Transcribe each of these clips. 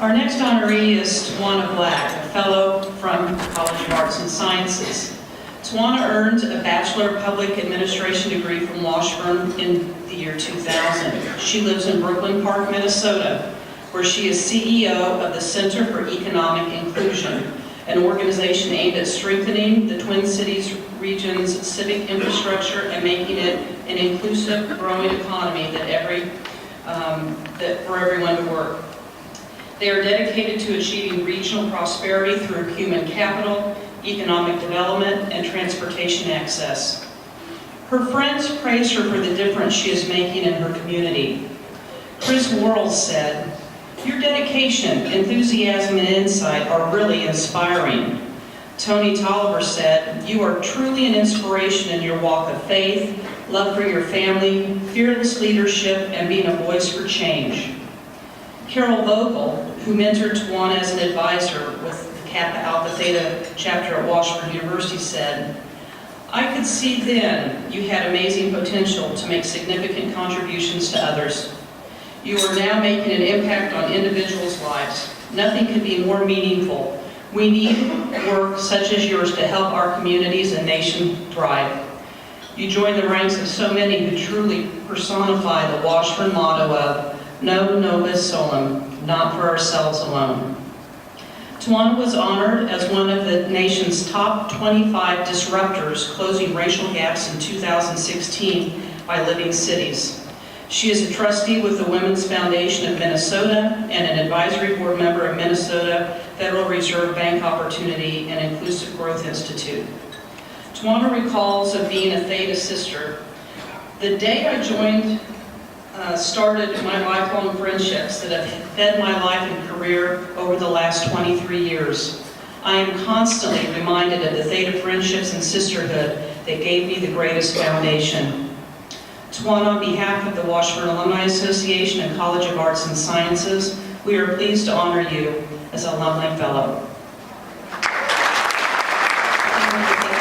Our next honoree is Tawana Black, a fellow from the College of Arts and Sciences. Tawana earned a Bachelor of Public Administration degree from Washburn in the year 2000. She lives in Brooklyn Park, Minnesota, where she is CEO of the Center for Economic Inclusion, an organization aimed at strengthening the Twin Cities region's civic infrastructure and making it an inclusive, growing economy for everyone to work. They are dedicated to achieving regional prosperity through human capital, economic development, and transportation access. Her friends praise her for the difference she is making in her community. Chris Worrell said, "Your dedication, enthusiasm, and insight are really inspiring." Tony Tolliver said, "You are truly an inspiration in your walk of faith, love for your family, fearless leadership, and being a voice for change." Carol Vogel, who mentored Tawana as an advisor with the Kappa Alpha Theta chapter at Washburn University, said, "I could see then you had amazing potential to make significant contributions to others. You are now making an impact on individuals' lives. Nothing could be more meaningful. We need work such as yours to help our communities and nation thrive. You join the ranks of so many who truly personify the Washburn motto of No Novus Solum, not for ourselves alone." Tawana was honored as one of the nation's top 25 disruptors closing racial gaps in 2016 by Living Cities. She is a trustee with the Women's Foundation of Minnesota and an advisory board member of Minnesota Federal Reserve Bank Opportunity and Inclusive Growth Institute. Tawana recalls of being a Theta sister. "The day I started my lifelong friendships that have fed my life and career over the last 23 years. I am constantly reminded of the Theta friendships and sisterhood that gave me the greatest foundation." Tawana, on behalf of the Washburn Alumni Association and College of Arts and Sciences, we are pleased to honor you as an Alumni Fellow. Thank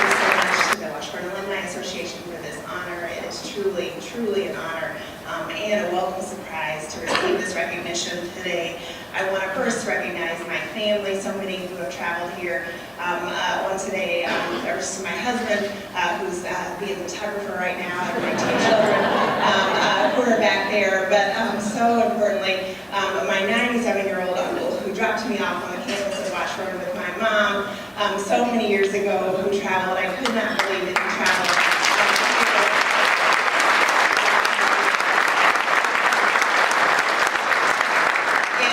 you so much to the Washburn Alumni Association for this honor. It is truly, truly an honor and a welcome surprise to receive this recognition today. I want to first recognize my family, so many who have traveled here on today. First, my husband, who's being the photographer right now, and my two children, who are back there. But so importantly, my 97-year-old uncle, who dropped me off on the campus of Washburn with my mom so many years ago, who traveled. I could not believe that he traveled.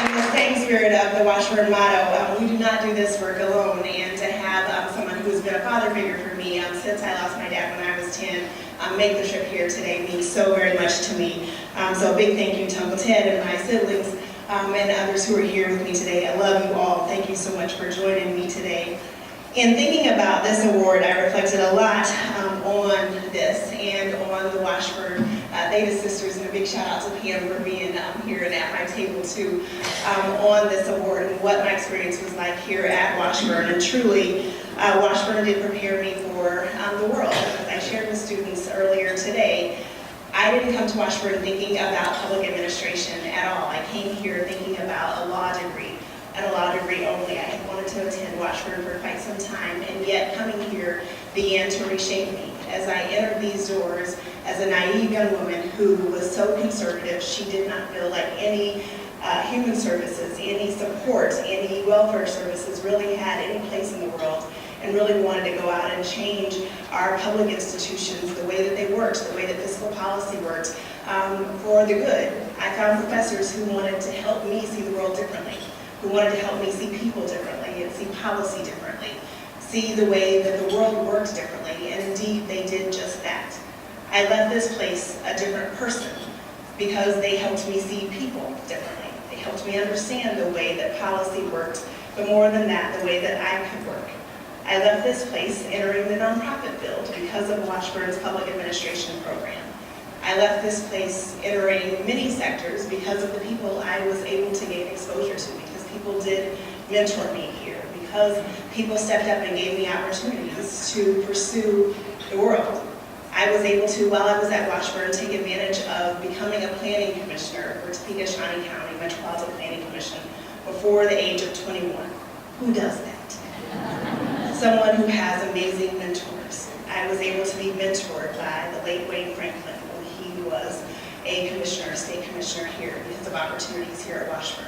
In the same spirit of the Washburn motto, we do not do this work alone, and to have someone who's been a father figure for me since I lost my dad when I was 10 make the trip here today means so very much to me. So a big thank you to Uncle Ted and my siblings and others who are here with me today. I love you all. Thank you so much for joining me today. In thinking about this award, I reflected a lot on this and on the Washburn Theta Sisters, and a big shout out to Pam for being here and at my table too on this award and what my experience was like here at Washburn. And truly, Washburn did prepare me for the world. As I shared with students earlier today, I didn't come to Washburn thinking about public administration at all. I came here thinking about a law degree, and a law degree only. I had wanted to attend Washburn for quite some time, and yet coming here began to reshape me. As I entered these doors as a naive young woman who was so conservative, she did not feel like any human services, any support, any welfare services really had any place in the world, and really wanted to go out and change our public institutions, the way that they worked, the way that fiscal policy worked, for the good. I found professors who wanted to help me see the world differently, who wanted to help me see people differently and see policy differently, see the way that the world worked differently, and indeed they did just that. I left this place a different person because they helped me see people differently. They helped me understand the way that policy worked, but more than that, the way that I could work. I left this place entering the nonprofit field because of Washburn's public administration program. I left this place entering many sectors because of the people I was able to gain exposure to, because people did mentor me here, because people stepped up and gave me opportunities to pursue the world. I was able to, while I was at Washburn, take advantage of becoming a planning commissioner for Topeka Shawnee County Metropolitan Planning Commission before the age of 21. Who does that? Someone who has amazing mentors. I was able to be mentored by the late Wayne Franklin when he was a commissioner, state commissioner here because of opportunities here at Washburn.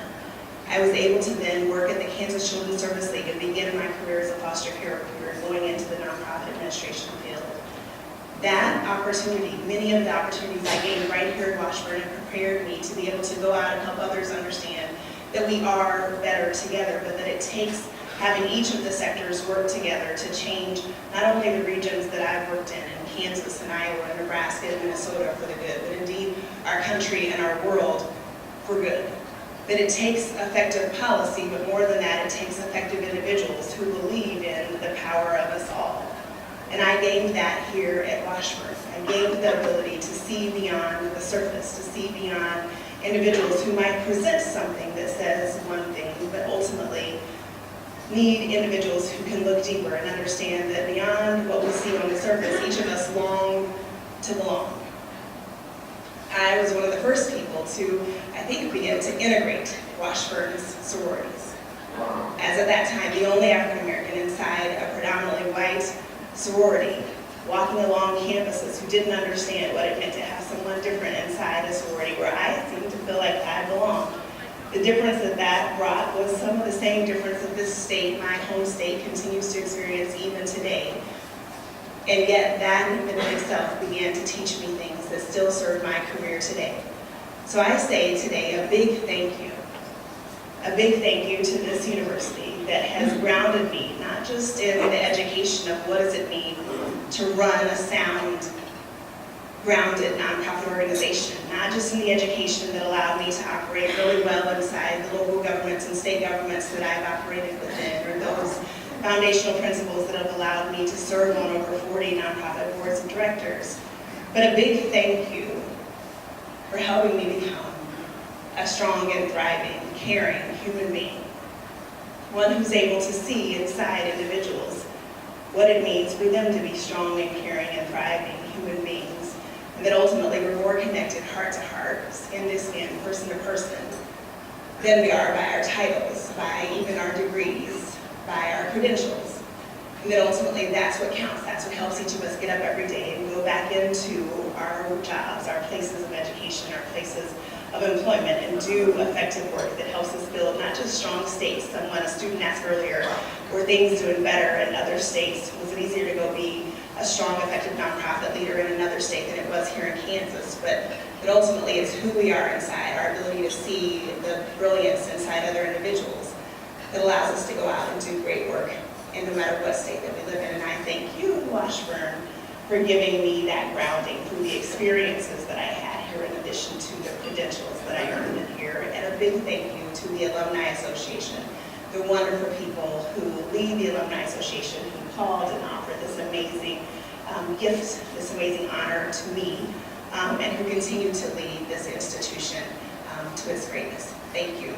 I was able to then work at the Kansas Children's Service League and begin my career as a foster care recruiter going into the nonprofit administration field. That opportunity, many of the opportunities I gained right here at Washburn have prepared me to be able to go out and help others understand that we are better together, but that it takes having each of the sectors work together to change not only the regions that I've worked in Kansas and Iowa and Nebraska and Minnesota for the good, but indeed our country and our world for good. That it takes effective policy, but more than that, it takes effective individuals who believe in the power of us all. And I gained that here at Washburn. I gained the ability to see beyond the surface, to see beyond individuals who might present something that says one thing, but ultimately need individuals who can look deeper and understand that beyond what we see on the surface, each of us long to belong. I was one of the first people to, I think, begin to integrate Washburn's sororities. As at that time, the only African American inside a predominantly white sorority, walking along campuses who didn't understand what it meant to have someone different inside a sorority where I seemed to feel like I belonged. The difference that that brought was some of the same difference that this state, my home state, continues to experience even today. And yet that in and of itself began to teach me things that still serve my career today. So I say today a big thank you. A big thank you to this university that has grounded me, not just in the education of what does it mean to run a sound, grounded nonprofit organization, not just in the education that allowed me to operate really well inside the local governments and state governments that I've operated within, or those foundational principles that have allowed me to serve on over 40 nonprofit boards of directors. But a big thank you for helping me become a strong and thriving, caring human being. One who's able to see inside individuals what it means for them to be strong and caring and thriving human beings. And that ultimately we're more connected heart to heart, skin to skin, person to person, than we are by our titles, by even our degrees, by our credentials. And that ultimately that's what counts. That's what helps each of us get up every day and go back into our jobs, our places of education, our places of employment, and do effective work that helps us build not just strong states. Someone, a student asked earlier, were things doing better in other states? Was it easier to go be a strong, effective nonprofit leader in another state than it was here in Kansas? But ultimately it's who we are inside, our ability to see the brilliance inside other individuals that allows us to go out and do great work in no matter what state that we live in. And I thank you, Washburn, for giving me that grounding through the experiences that I had here in addition to the credentials that I earned in here. And a big thank you to the Alumni Association, the wonderful people who lead the Alumni Association, who called and offered this amazing gift, this amazing honor to me, and who continue to lead this institution to its greatness. Thank you.